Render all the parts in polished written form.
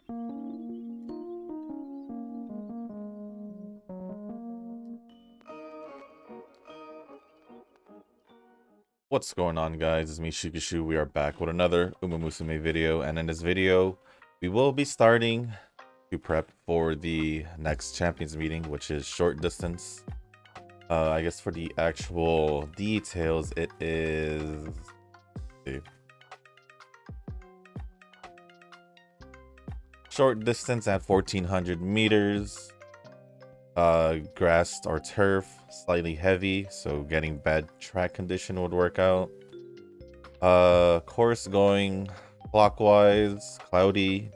What's going on, guys? It's me, Shikishu. We are back with another Musume video, and in this video we will be starting to prep for the next champions meeting, which is short distance. I guess for the actual details, it is short distance at 1400 meters, grass or turf, slightly heavy, so getting bad track condition would work out. Course going clockwise, cloudy,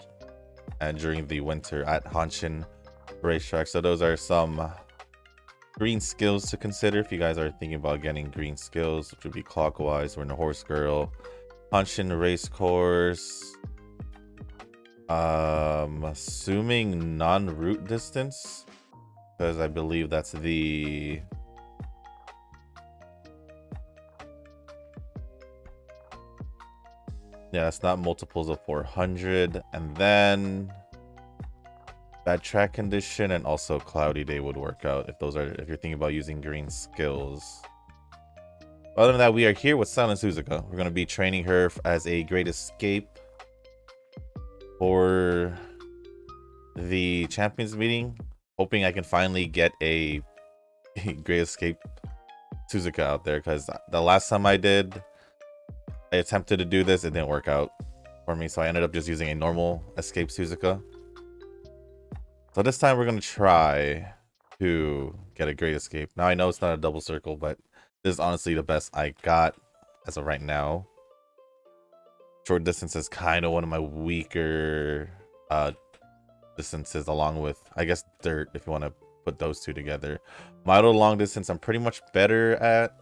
and during the winter at Hanshin racetrack. So those are some green skills to consider if you guys are thinking about getting green skills, which would be clockwise. We're in the horse girl, Hanshin race course. Assuming non-route distance, because I believe that's the it's not multiples of 400. And then bad track condition and also cloudy day would work out if you're thinking about using green skills. Other than that, we are here with Silence Suzuka. We're going to be training her as a great escape for the champions meeting, hoping I can finally get a great escape Suzuka out there, because the last time I attempted to do this, it didn't work out for me, so I ended up just using a normal escape Suzuka. So this time we're going to try to get a great escape. Now I know it's not a double circle, but this is honestly the best I got as of right now. Short distance is kind of one of my weaker distances, along with, I guess, dirt, if you want to put those two together. Model long distance I'm pretty much better at.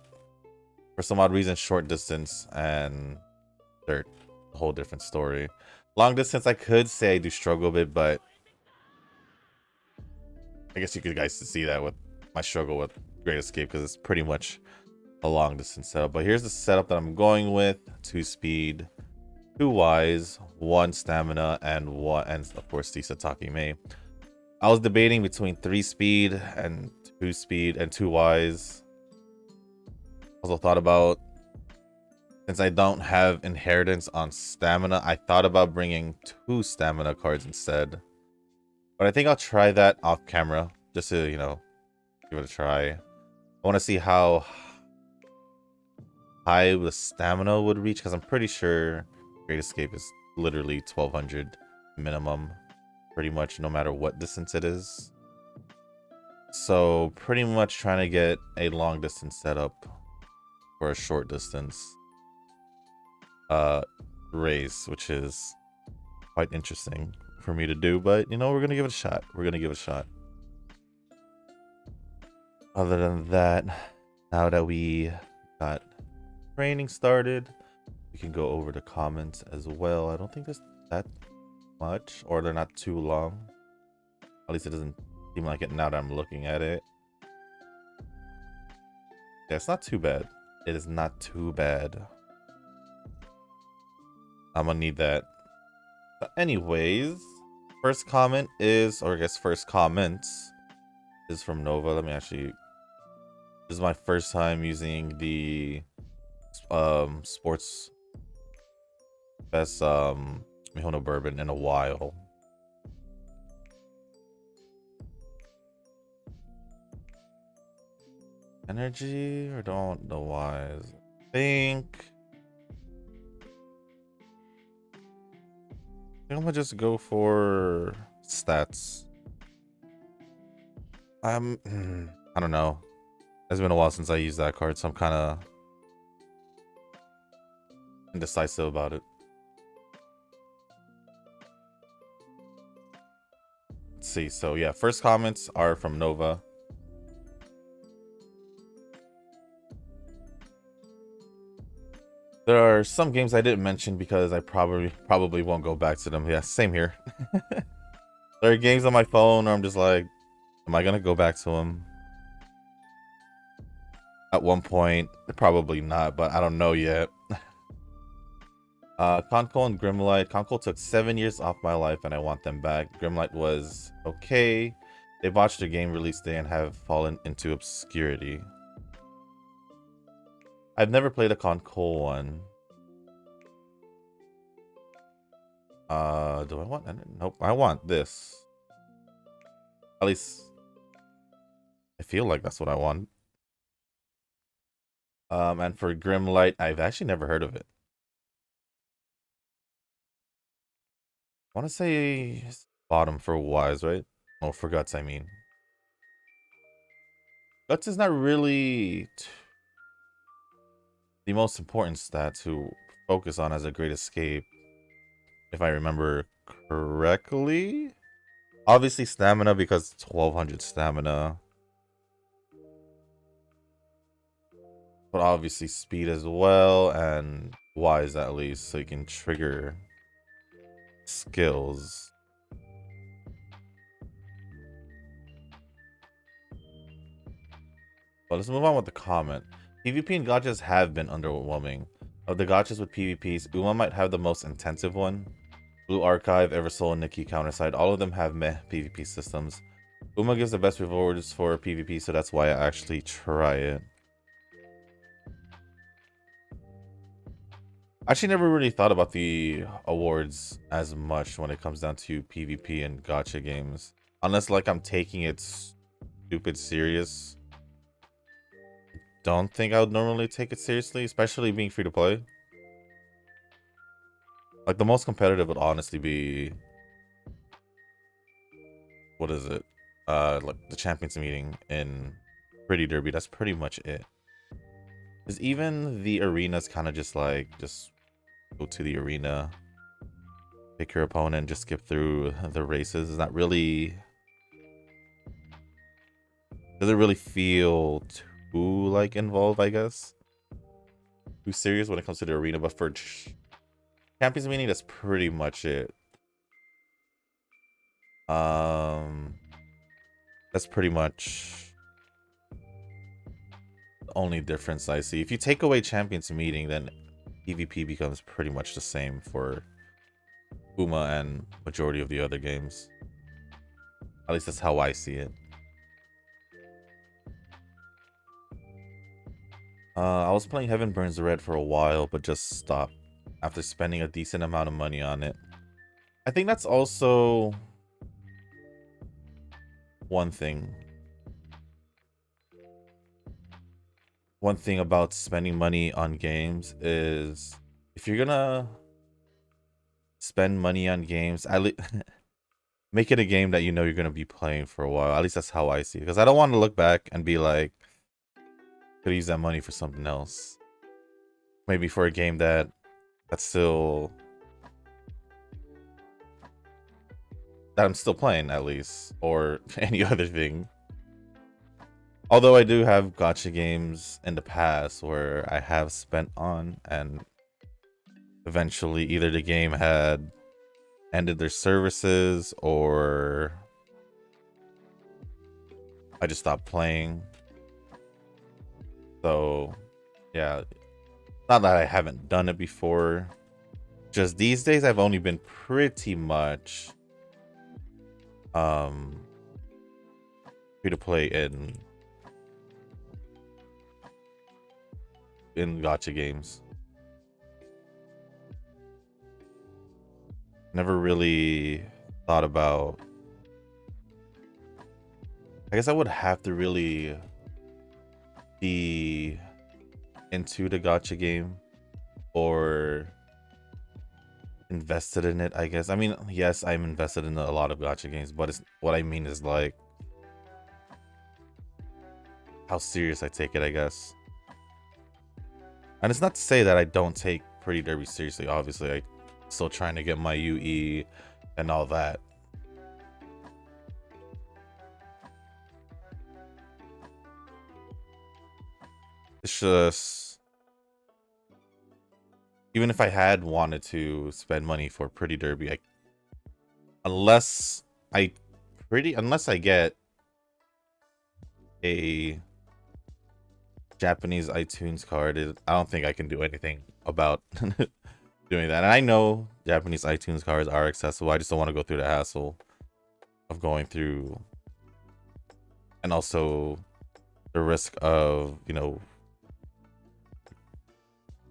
For some odd reason, short distance and dirt, a whole different story. Long distance, I could say I do struggle a bit, but I guess you guys see that with my struggle with Great Escape, because it's pretty much a long distance setup. But here's the setup that I'm going with: 2 speed, 2 wise, 1 stamina, and of course the Satake Mei. I was debating between 3 speed and 2 speed and 2 wise. Also thought about, since I don't have inheritance on stamina, I thought about bringing 2 stamina cards instead. But I think I'll try that off camera, just to, give it a try. I want to see how high the stamina would reach, because I'm pretty sure Great Escape is literally 1200 minimum, pretty much no matter what distance it is. So pretty much trying to get a long distance setup for a short distance race, which is quite interesting for me to do, but we're gonna give it a shot. Other than that, now that we got training started, we can go over the comments as well. I don't think there's that much, or they're not too long. At least it doesn't seem like it now that I'm looking at it. Yeah, it's not too bad. It is not too bad. I'm gonna need that. But anyways, first comment is, or I guess first comments is from Nova. Let me actually, this is my first time using the sports best Mihono bourbon in a while. Energy or don't know why. I think I'm gonna just go for stats. I don't know. It's been a while since I used that card, so I'm kind of indecisive about it. Let's see. So yeah, first comments are from Nova. There are some games I didn't mention because I probably won't go back to them. Yeah, same here. There are games on my phone where I'm just like, am I gonna go back to them? At one point, probably not, but I don't know yet. Conco and Grimlight. Conco took 7 years off my life and I want them back. Grimlight was okay. They botched their game release day and have fallen into obscurity. I've never played a Conco one. Do I want? Nope, I want this. At least I feel like that's what I want. And for Grimlight, I've actually never heard of it. I want to say bottom for Wise, right? Oh, for Guts, I mean. Guts is not really the most important stat to focus on as a Great Escape, if I remember correctly. Obviously stamina, because it's 1200 stamina. But obviously speed as well, and Wise at least, so you can trigger skills. But let's move on with the comment. PvP and gachas have been underwhelming. Of the gachas with PvPs, Uma might have the most intensive one. Blue Archive, Eversoul, and Nikki Counterside, all of them have meh PvP systems. Uma gives the best rewards for PvP, so that's why I actually try it. I actually never really thought about the awards as much when it comes down to PvP and gacha games. Unless like I'm taking it stupid serious. Don't think I would normally take it seriously, especially being free to play. Like the most competitive would honestly be, what is it? Like the champions meeting in Pretty Derby. That's pretty much it. Because even the arena's kind of just like, just go to the arena, pick your opponent, just skip through the races. It's not really, doesn't really feel too like involved, I guess. Too serious when it comes to the arena, but for champions meeting, that's pretty much it. That's pretty much the only difference I see. If you take away champions meeting, then PvP becomes pretty much the same for Uma and majority of the other games. At least that's how I see it. I was playing Heaven Burns Red for a while, but just stopped after spending a decent amount of money on it. I think that's also one thing. One thing about spending money on games is if you're gonna spend money on games, at least make it a game that you know you're gonna be playing for a while. At least that's how I see it. Because I don't want to look back and be like, could use that money for something else. Maybe for a game that's still, that I'm still playing at least, or any other thing. Although I do have gacha games in the past where I have spent on and eventually either the game had ended their services or I just stopped playing. So yeah, not that I haven't done it before. Just these days I've only been pretty much free to play in gacha games. Never really thought about, I guess I would have to really be into the gacha game or invested in it, I guess. I mean, yes, I'm invested in a lot of gacha games, but it's, what I mean is like how serious I take it, I guess. And it's not to say that I don't take Pretty Derby seriously. Obviously, I'm still trying to get my UE and all that. It's just, even if I had wanted to spend money for Pretty Derby, unless I get a Japanese iTunes card, I don't think I can do anything about doing that. And I know Japanese iTunes cards are accessible. I just don't want to go through the hassle of going through, and also the risk of, you know,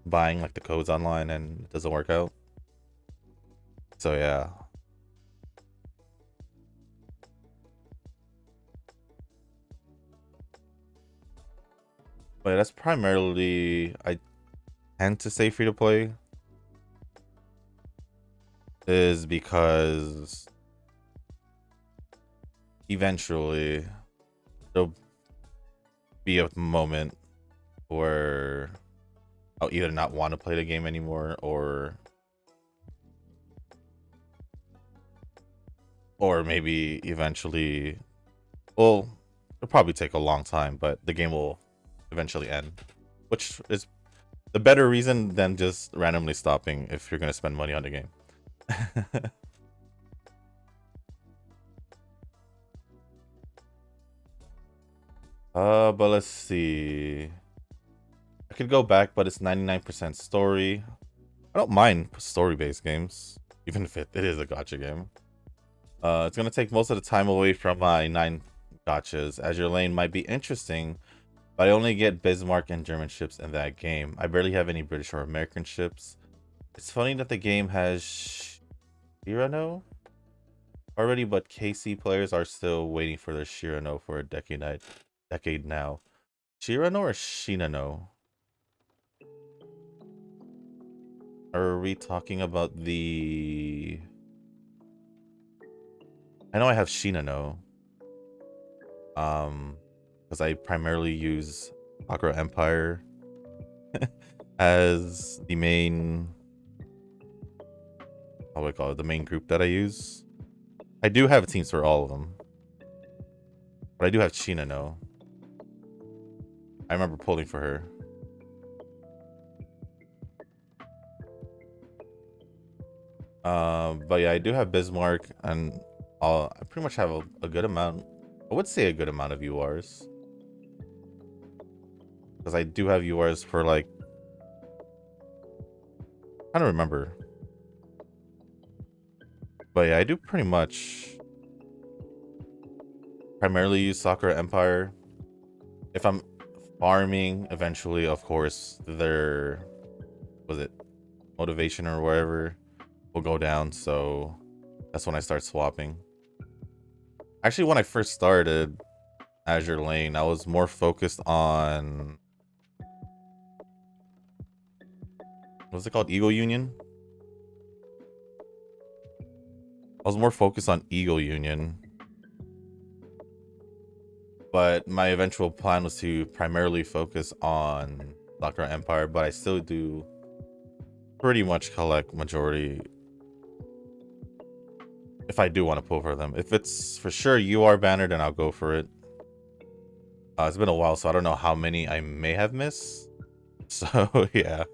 buying like the codes online and it doesn't work out. So yeah. But that's primarily, I tend to say free to play, is because eventually there'll be a moment where I'll either not want to play the game anymore, or maybe eventually, well, it'll probably take a long time, but the game will eventually end, which is the better reason than just randomly stopping if you're going to spend money on the game. But let's see. I could go back, but it's 99% story. I don't mind story-based games, even if it is a gacha game. It's gonna take most of the time away from my 9 gachas, as your lane might be interesting, but I only get Bismarck and German ships in that game. I barely have any British or American ships. It's funny that the game has Shirano already, but KC players are still waiting for their Shirano for a decade now. Shirano or Shinano? Are we talking about the... I know I have Shinano. Because I primarily use Sakura Empire as the main... How do I call it? The main group that I use. I do have teams for all of them. But I do have Shinano. I remember pulling for her. But yeah, I do have Bismarck, and I pretty much have a good amount. I would say a good amount of URs. Because I do have URs for like... I don't remember. But yeah, I do pretty much primarily use Sakura Empire. If I'm farming, eventually, of course, their... Was it motivation or whatever will go down, so that's when I start swapping. Actually, when I first started Azure Lane, I was more focused on... What's it called? Ego Union? I was more focused on Ego Union. But my eventual plan was to primarily focus on Sakura Empire, but I still do pretty much collect majority if I do want to pull for them. If it's for sure UR banner, then I'll go for it. It's been a while, so I don't know how many I may have missed. So, yeah.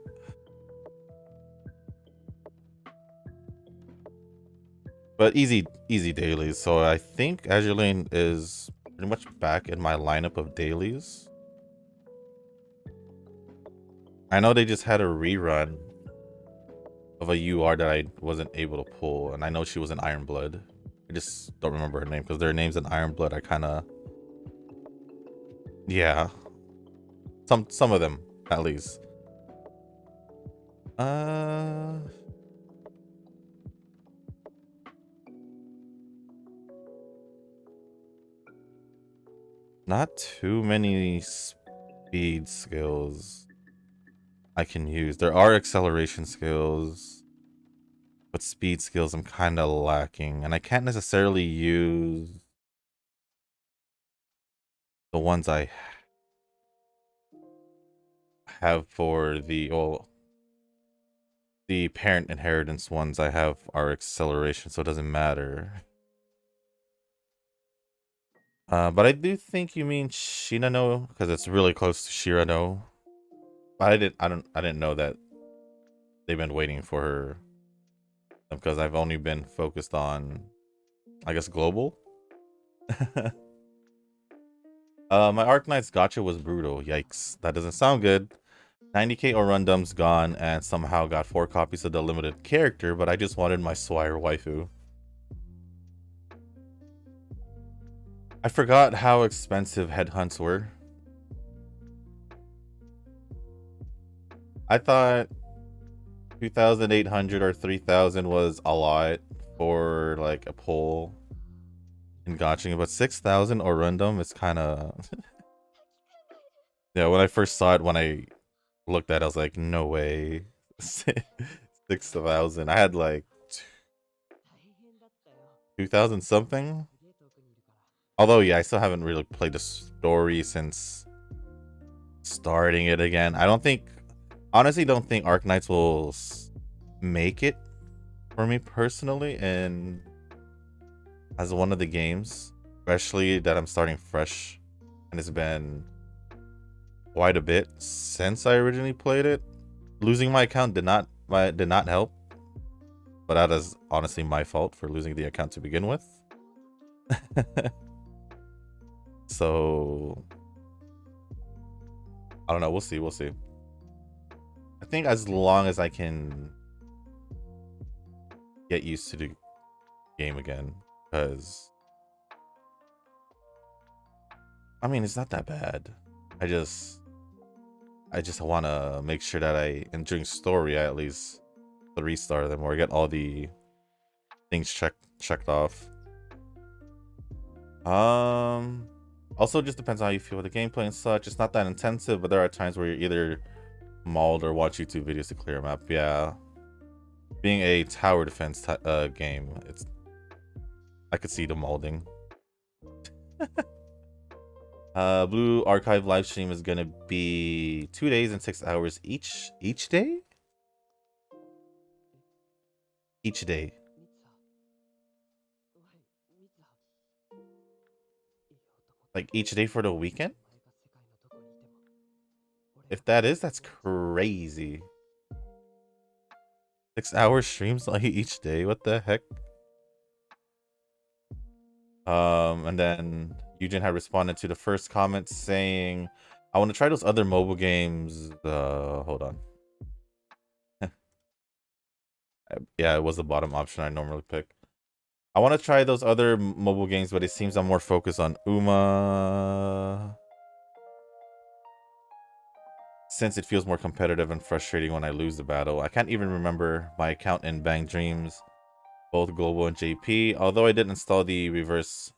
But easy dailies. So I think Azure Lane is pretty much back in my lineup of dailies. I know they just had a rerun of a UR that I wasn't able to pull, and I know she was an Iron Blood. I just don't remember her name, because their names in Iron Blood I kind of... Yeah. Some of them, at least. Not too many speed skills I can use. There are acceleration skills, but speed skills I'm kind of lacking, and I can't necessarily use the ones I have for the... Well, the parent inheritance ones I have are acceleration, so it doesn't matter. But I do think you mean Shinano, because it's really close to Shirano. But I didn't know that they've been waiting for her, because I've only been focused on, I guess, global. My Arcanite's gotcha was brutal. Yikes. That doesn't sound good. 90k Orundum's gone and somehow got 4 copies of the limited character, but I just wanted my Swire waifu. I forgot how expensive headhunts were. I thought 2,800 or 3,000 was a lot for like a poll in gotching, but 6,000 Orundum is kind of... Yeah, when I first saw it, when I looked at it, I was like, no way. 6,000. I had like 2,000 something. Although, yeah, I still haven't really played the story since starting it again. I don't think, honestly, don't think Arknights will make it for me personally, and as one of the games, especially that I'm starting fresh, and it's been quite a bit since I originally played it. Losing my account did not help, but that is honestly my fault for losing the account to begin with. So I don't know. We'll see. I think as long as I can get used to the game again, because I mean, it's not that bad. I just want to make sure that during story, I at least 3-star them or get all the things checked off. Also just depends on how you feel with the gameplay and such. It's not that intensive, but there are times where you're either mauled or watch YouTube videos to clear a map. Yeah, being a tower defense game, I could see the molding. Blue Archive live stream is gonna be 2 days and 6 hours each day. Each day. Like each day for the weekend? If that is, that's crazy. 6-hour streams like each day. What the heck? And then Eugen had responded to the first comment saying, I want to try those other mobile games. Hold on. Yeah, it was the bottom option I normally pick. I want to try those other mobile games, but it seems I'm more focused on Uma, since it feels more competitive and frustrating when I lose the battle. I can't even remember my account in Bang Dreams, both global and JP, although I did install the reverse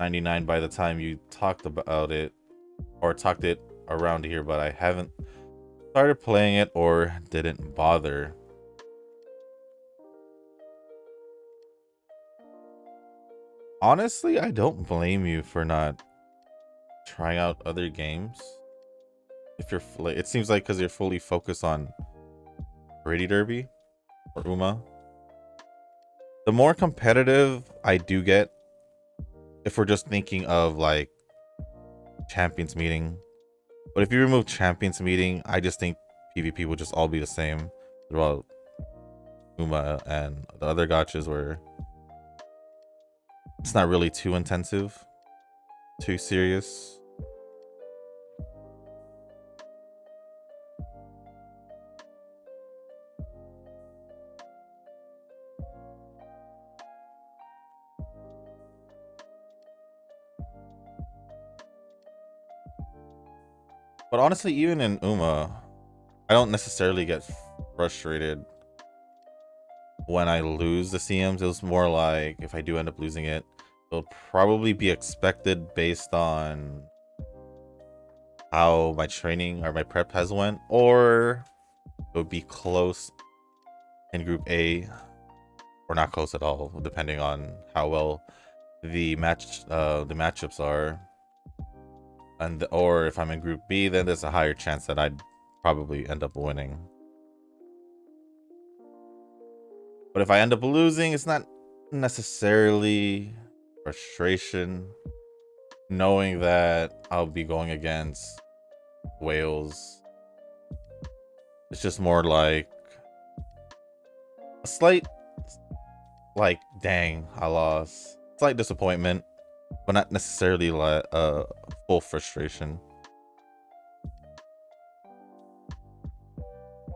99 by the time you talked about it, or talked it around here, but I haven't started playing it or didn't bother. Honestly, I don't blame you for not trying out other games. If you're, it seems like because you're fully focused on Pretty Derby or Uma. The more competitive I do get, if we're just thinking of like Champions Meeting, but if you remove Champions Meeting, I just think PvP will just all be the same throughout Uma and the other gachas, where it's not really too intensive, too serious. But honestly, even in Uma, I don't necessarily get frustrated when I lose the CMs. It was more like, if I do end up losing it, it'll probably be expected based on how my training or my prep has went, or it would be close in Group A or not close at all, depending on how well the matchups are. And or if I'm in Group B, then there's a higher chance that I'd probably end up winning. But if I end up losing, it's not necessarily frustration, knowing that I'll be going against Wales. It's just more like a slight, like, dang, I lost. Slight disappointment, but not necessarily like full frustration.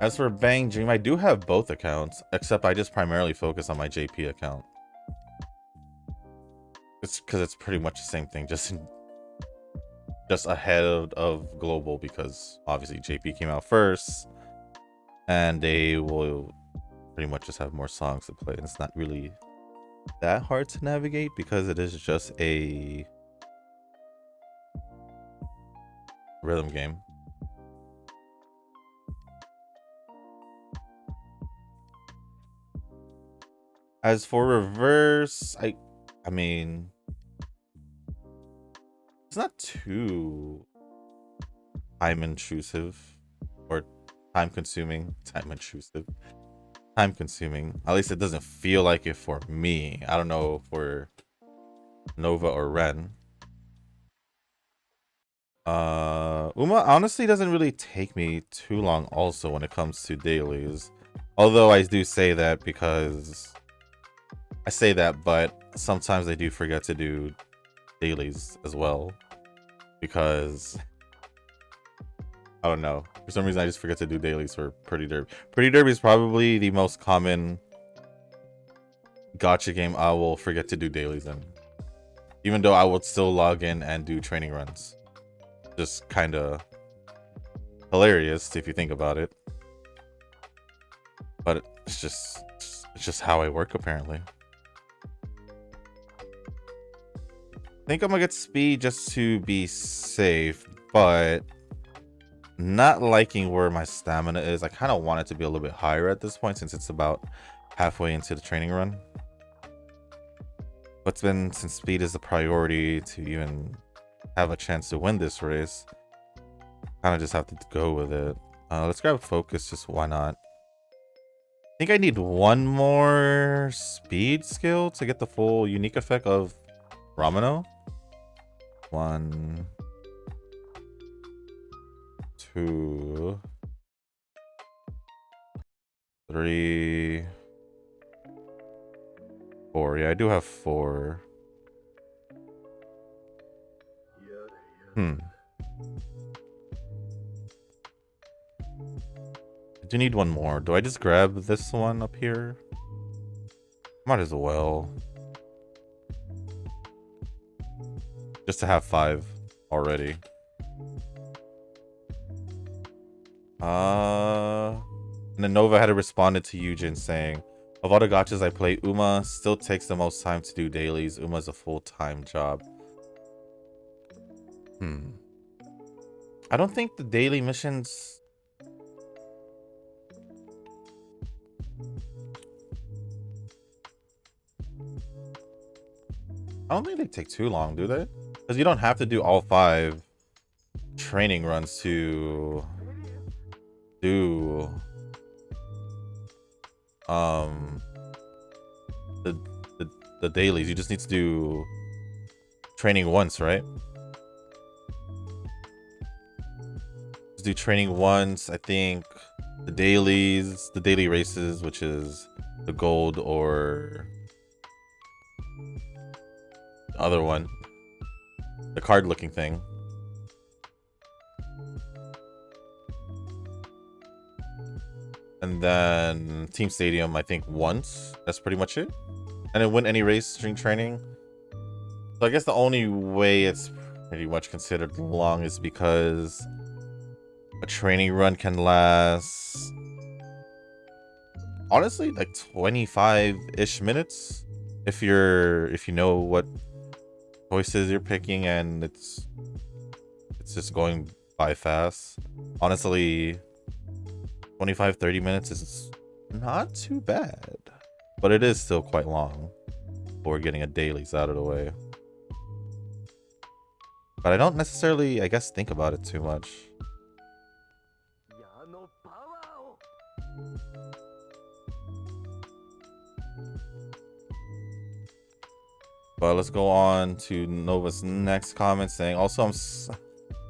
As for Bang Dream, I do have both accounts, except I just primarily focus on my JP account. It's because it's pretty much the same thing, just ahead of global, because obviously JP came out first, and they will pretty much just have more songs to play. And it's not really that hard to navigate because it is just a rhythm game. As for reverse, I mean, it's not too time intrusive or time consuming. Time consuming. At least it doesn't feel like it for me. I don't know for Nova or Ren. Uma honestly doesn't really take me too long also when it comes to dailies. Although I do say that because I say that, but sometimes I do forget to do dailies as well. Because I don't know. For some reason I just forget to do dailies for Pretty Derby. Pretty Derby is probably the most common gacha game I will forget to do dailies in. Even though I would still log in and do training runs. Just kind of hilarious if you think about it. But it's just how I work apparently. I think I'm gonna get speed just to be safe, but not liking where my stamina is. I kind of want it to be a little bit higher at this point since it's about halfway into the training run. But since speed is the priority to even have a chance to win this race, kind of just have to go with it. Let's grab focus, just why not? I think I need one more speed skill to get the full unique effect of Ramino. 1, 2, 3, 4. Yeah, I do have 4. I do need one more. Do I just grab this one up here? Might as well. Just to have 5 already. And then Nova had responded to Eugen saying, of all the gachas I play, Uma still takes the most time to do dailies. Uma's a full-time job. I don't think the daily missions... I don't think they take too long, do they? Because you don't have to do all 5 training runs to do the dailies. You just need to do training once, right? Just do training once. I think the dailies, the daily races, which is the gold or the other one, the card looking thing. And then Team Stadium, I think once. That's pretty much it. And then win any race during training. So I guess the only way it's pretty much considered long is because a training run can last, honestly, like 25-ish minutes. If you know what choices you're picking and it's just going by fast. Honestly, 25-30 minutes is not too bad, but it is still quite long for getting a dailies out of the way. But I don't necessarily, I guess, think about it too much. But let's go on to Nova's next comment saying, also,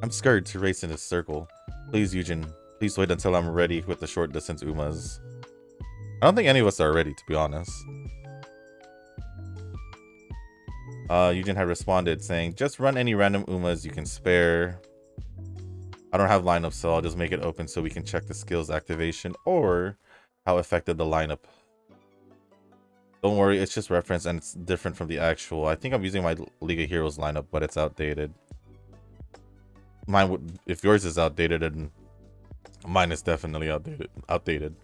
I'm scared to race in this circle. Please, Eugen, please wait until I'm ready with the short distance Umas. I don't think any of us are ready, to be honest. Eugen had responded saying, just run any random Umas you can spare. I don't have lineup, so I'll just make it open so we can check the skills activation or how effective the lineup. Don't worry, it's just reference and it's different from the actual. I think I'm using my League of Heroes lineup, but it's outdated. Mine would, if yours is outdated, and mine is definitely outdated.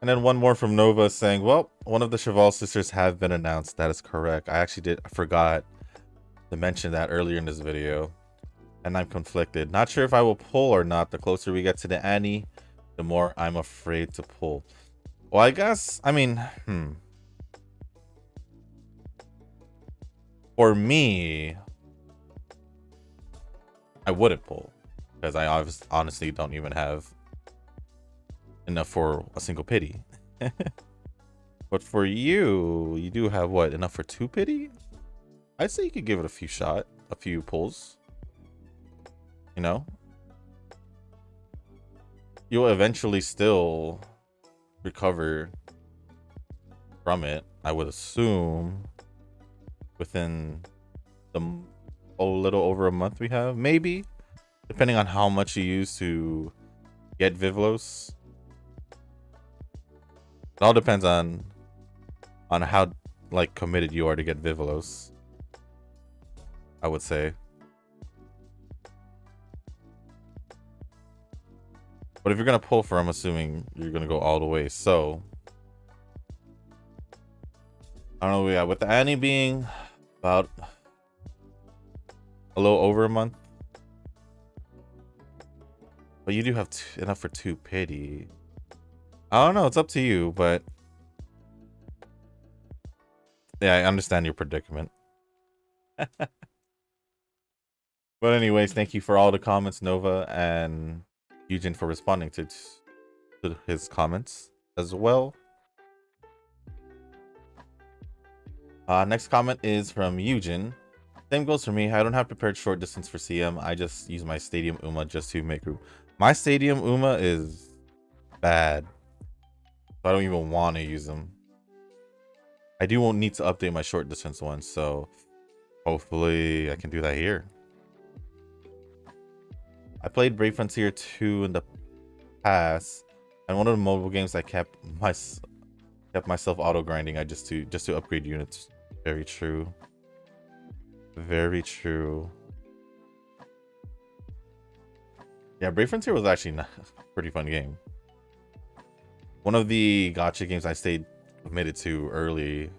And then one more from Nova saying, well, one of the Cheval sisters have been announced. That is correct. I forgot to mention that earlier in this video. And I'm conflicted. Not sure if I will pull or not. The closer we get to the Annie, the more I'm afraid to pull. Well, I guess, I mean, for me, I wouldn't pull. Because I honestly don't even have enough for a single pity. But for you, you do have what, enough for 2 pity? I'd say you could give it a few pulls. You know, you'll eventually still recover from it, I would assume, within the little over a month we have, maybe, depending on how much you use to get Vivlos. It all depends on how like committed you are to get Vivlos, I would say. But if you're gonna pull for, I'm assuming you're gonna go all the way. So I don't know. Yeah, with the Annie being about a little over a month, but you do have enough for 2 pity. I don't know. It's up to you, but yeah, I understand your predicament. But anyways, thank you for all the comments, Nova, and Eugen for responding to his comments as well. Next comment is from Eugen. Same goes for me. I don't have prepared short distance for CM. I just use my Stadium Uma just to make room. My Stadium Uma is bad. I don't even want to use them. I do need to update my short distance one, so hopefully I can do that here. I played Brave Frontier 2 in the past, and one of the mobile games I kept myself auto grinding. I just to upgrade units. Very true. Very true. Yeah, Brave Frontier was actually a pretty fun game. One of the gacha games I stayed committed to earlier,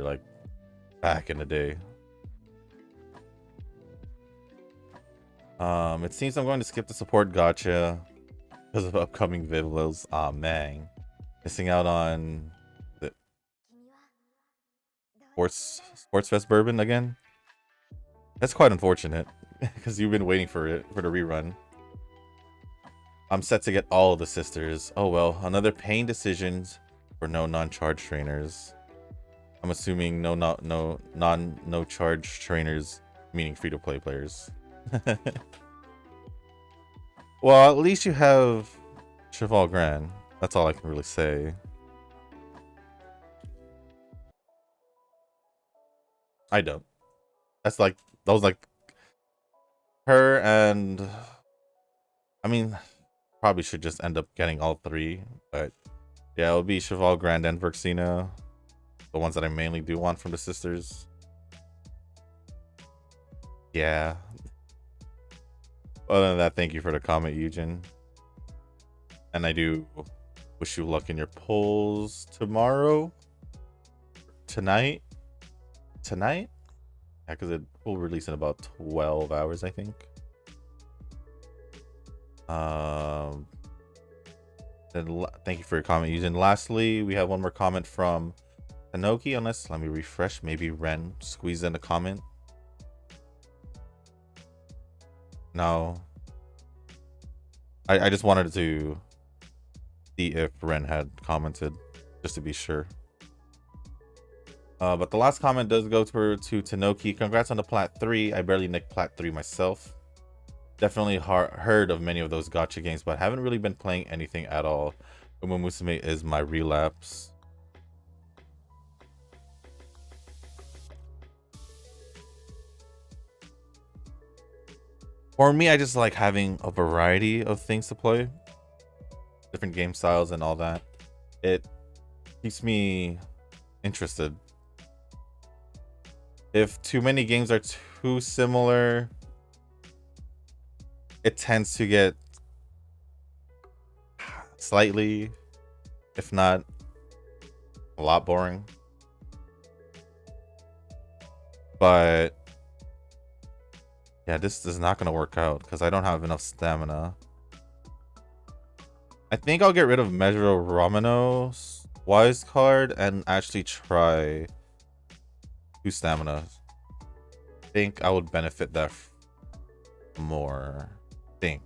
like back in the day. It seems I'm going to skip the support gacha because of upcoming Vivlos. Aw, man. Missing out on the Sports Fest Bourbon again. That's quite unfortunate because you've been waiting for the rerun. I'm set to get all of the sisters. Oh well, another paying decisions for no non-charge trainers. I'm assuming no charge trainers, meaning free-to-play players. Well, at least you have Cheval Grand. That's all I can really say. I don't. That was like her, and I mean, probably should just end up getting all 3, but yeah, it'll be Cheval Grand and Verxina, the ones that I mainly do want from the sisters. Yeah. Other than that, thank you for the comment, Eugen. And I do wish you luck in your polls tomorrow. Tonight? Yeah, because it will release in about 12 hours, I think. Then thank you for your comment, Eugen. Lastly, we have one more comment from Tanoki. Unless, let me refresh. Maybe Ren squeezed in a comment. No. I just wanted to see if Ren had commented, just to be sure. But the last comment does go to Tanoki. Congrats on the Plat 3. I barely nicked Plat 3 myself. Definitely heard of many of those gacha games, but haven't really been playing anything at all. Musume is my relapse. For me, I just like having a variety of things to play, different game styles and all that. It keeps me interested. If too many games are too similar, it tends to get slightly, if not a lot, boring. But yeah, this is not going to work out because I don't have enough stamina. I think I'll get rid of Measure Romano's Wise card and actually try 2 stamina. I think I would benefit that more. I think.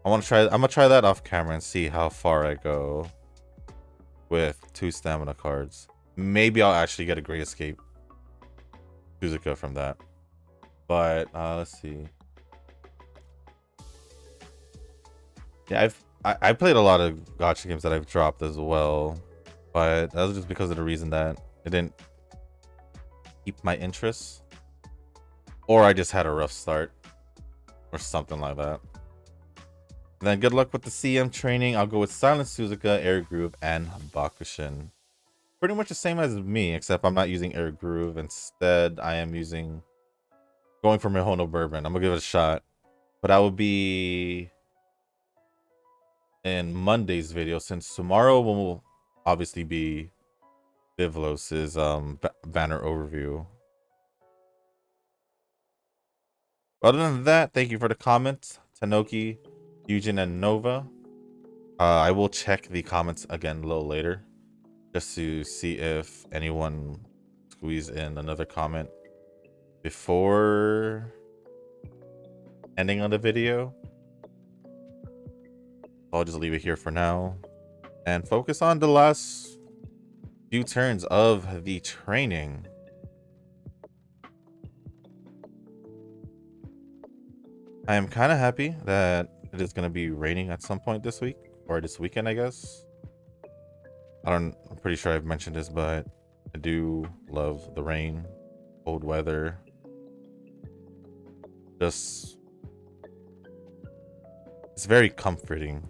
I'm gonna try that off camera and see how far I go with 2 stamina cards. Maybe I'll actually get a Great Escape Suzuka from that. But let's see. Yeah, I played a lot of gacha games that I've dropped as well, but that was just because of the reason that it didn't keep my interest, or I just had a rough start, or something like that. And then good luck with the CM training. I'll go with Silence Suzuka, Air Groove, and Bakushin. Pretty much the same as me, except I'm not using Air Groove. Instead, I am going for Mihono Bourbon. I'm gonna give it a shot, but I will be in Monday's video, since tomorrow will obviously be Vivlos's banner overview. Other than that, thank you for the comments, Tanoki, Eugen, and Nova. I will check the comments again a little later, just to see if anyone squeezed in another comment before ending on the video. I'll just leave it here for now and focus on the last few turns of the training. I am kind of happy that it is going to be raining at some point this week, or this weekend, I guess. I'm pretty sure I've mentioned this, but I do love the rain, cold weather. Just, it's very comforting.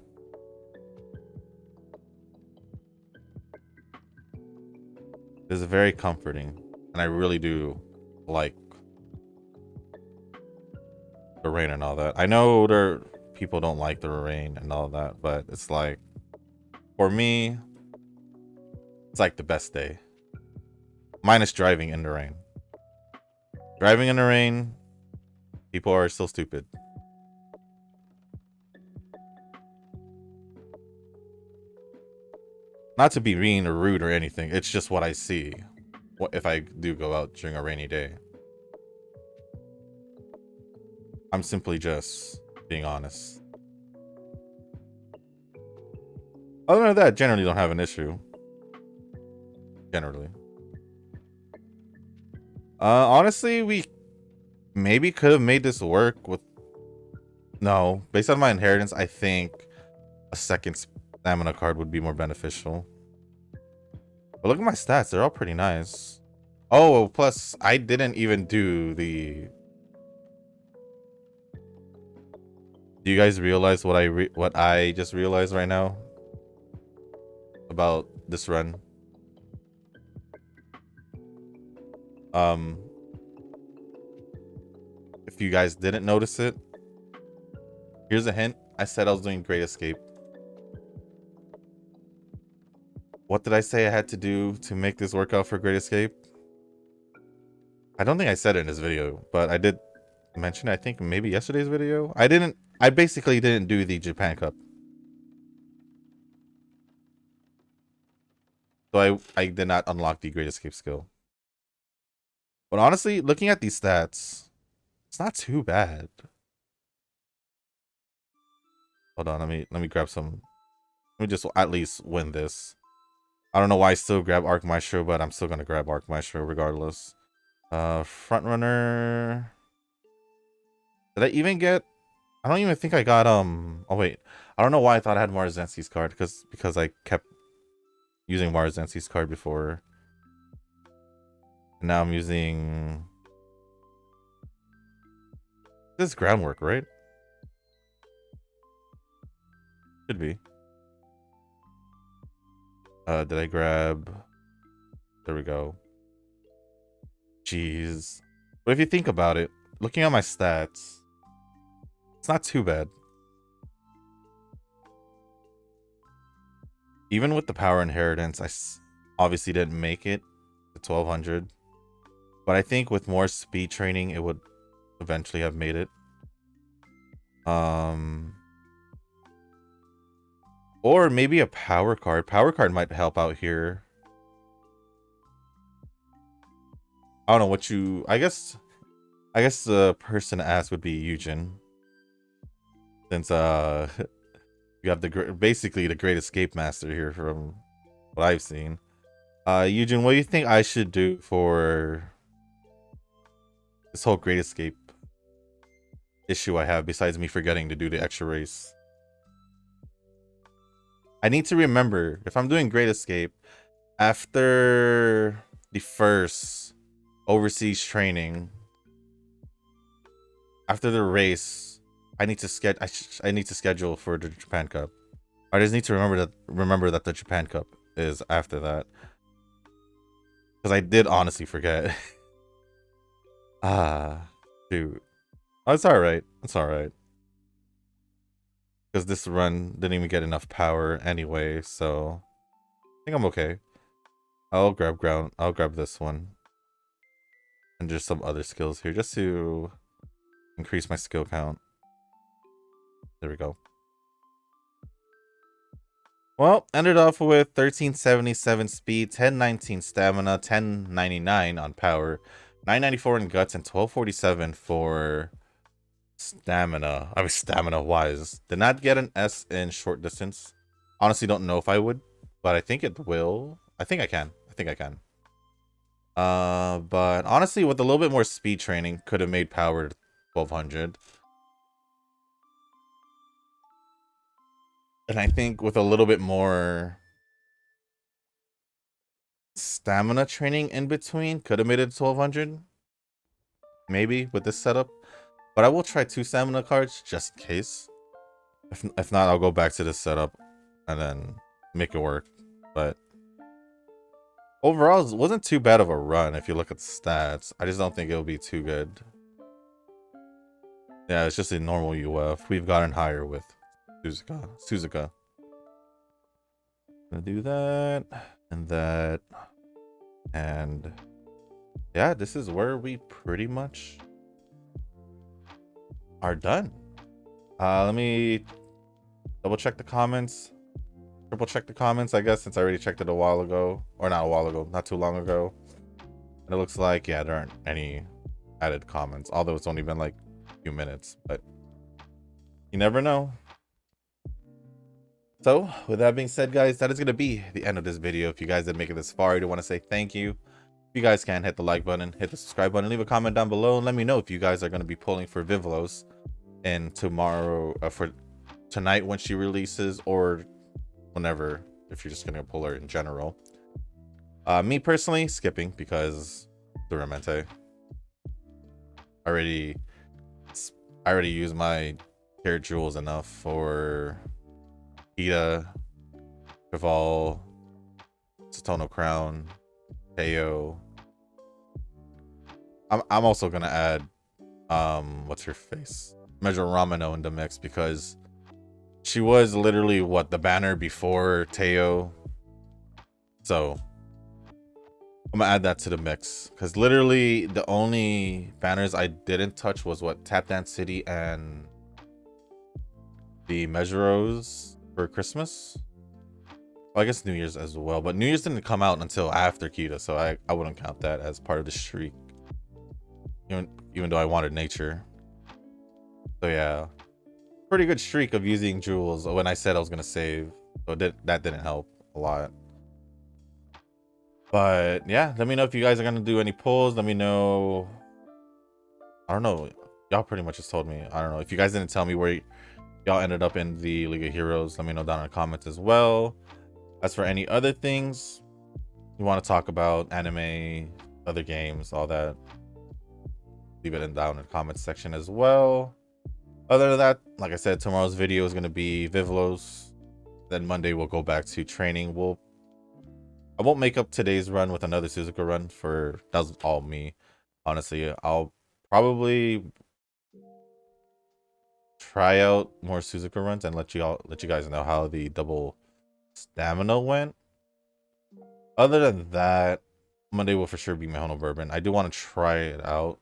It is very comforting, and I really do like the rain and all that. I know people don't like the rain and all that, but it's like, for me, it's like the best day. Minus driving in the rain. Driving in the rain, people are still stupid. Not to be mean or rude or anything, it's just what I see. What if I do go out during a rainy day? I'm simply just being honest. Other than that, generally don't have an issue. Generally. Honestly, we maybe could have made this work with... No, based on my inheritance, I think a second stamina card would be more beneficial. But look at my stats, they're all pretty nice. Oh, plus I didn't even do the... Do you guys realize what I just realized right now about this run? If you guys didn't notice it, here's a hint. I said I was doing Great Escape. What did I say I had to do to make this work out for Great Escape? I don't think I said it in this video, but I did mention it, I think maybe yesterday's video. I basically didn't do the Japan Cup. So I did not unlock the Great Escape skill. But honestly, looking at these stats, it's not too bad. Hold on, let me grab some. Let me just at least win this. I don't know why I still grab Arc Maestro, but I'm still gonna grab Arc Maestro regardless. Front runner. Did I even get... I don't even think I got oh wait. I don't know why I thought I had Marzanski's card, because I kept using Marzanski's card before. And now I'm using This is groundwork, right? Should be. Did I grab? There we go. Jeez. But if you think about it, looking at my stats, it's not too bad. Even with the power inheritance, I obviously didn't make it to 1200. But I think with more speed training, it would eventually have made it. Or maybe a power card. Power card might help out here. I don't know what you... I guess the person to ask would be Eugen. Since you have basically the Great Escape Master here from what I've seen. Eugen, what do you think I should do for this whole Great Escape issue I have, besides me forgetting to do the extra race? I need to remember, if I'm doing Great Escape, after the first overseas training, after the race, I need to schedule for the Japan Cup. I just need to remember that the Japan Cup is after that, because I did honestly forget. Dude. Oh, it's alright. It's alright. Because this run didn't even get enough power anyway, so I think I'm okay. I'll grab this one. And just some other skills here, just to increase my skill count. There we go. Well, ended off with 1377 speed, 1019 stamina, 1099 on power, 994 in guts, and 1247 for stamina. I mean, stamina wise. Did not get an S in short distance. Honestly, don't know if I would, but I think it will. I think I can. But honestly, with a little bit more speed training, could have made power 1200. And I think with a little bit more stamina training in between, could have made it 1200. Maybe with this setup. But I will try 2 stamina cards just in case. If not, I'll go back to this setup and then make it work. But overall, it wasn't too bad of a run if you look at the stats. I just don't think it'll be too good. Yeah, it's just a normal UF. We've gotten higher with Suzuka. Gonna do that and that. And yeah, this is where we pretty much are done. Let me double check the comments. Triple check the comments, I guess, since I already checked it a while ago. Or not a while ago, not too long ago. And it looks like, yeah, there aren't any added comments. Although it's only been like a few minutes. But you never know. So, with that being said, guys, that is going to be the end of this video. If you guys did make it this far, I do want to say thank you. If you guys can, hit the like button, hit the subscribe button, leave a comment down below, and let me know if you guys are going to be pulling for Vivlos and tomorrow, for tonight when she releases, or whenever, if you're just going to pull her in general. Me personally, skipping, because Duramente. I already used my hair jewels enough for Ida, Caval, Satono Crown, Teo. I'm also gonna add what's her face? Measure Ramino in the mix, because she was literally what, the banner before Teo. So I'm gonna add that to the mix, because literally the only banners I didn't touch was what, Tap Dance City and the Measuros for Christmas. Well, I guess New Year's as well, but New Year's didn't come out until after Kita, so I wouldn't count that as part of the streak, even though I wanted nature. So yeah, pretty good streak of using jewels when I said I was gonna save, so that didn't help a lot. But yeah, let me know if you guys are gonna do any pulls. Let me know. I don't know, y'all pretty much just told me. I don't know if you guys didn't tell me where y'all ended up in the League of Heroes. Let me know down in the comments as well. As for any other things you want to talk about, anime, other games, all that, leave it down in the comments section as well. Other than that, like I said, tomorrow's video is going to be Vivlos. Then Monday we'll go back to training. I won't make up today's run with another Suzuka run. That's all me. Honestly, I'll probably try out more Suzuka runs and let you guys know how the double stamina went. Other than that, Monday will for sure be Mihono Bourbon. I do want to try it out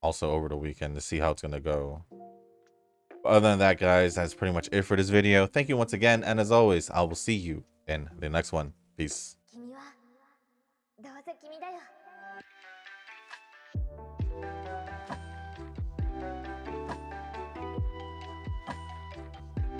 also over the weekend to see how it's gonna go. But other than that, guys, that's pretty much it for this video. Thank you once again, and as always, I will see you in the next one. Peace.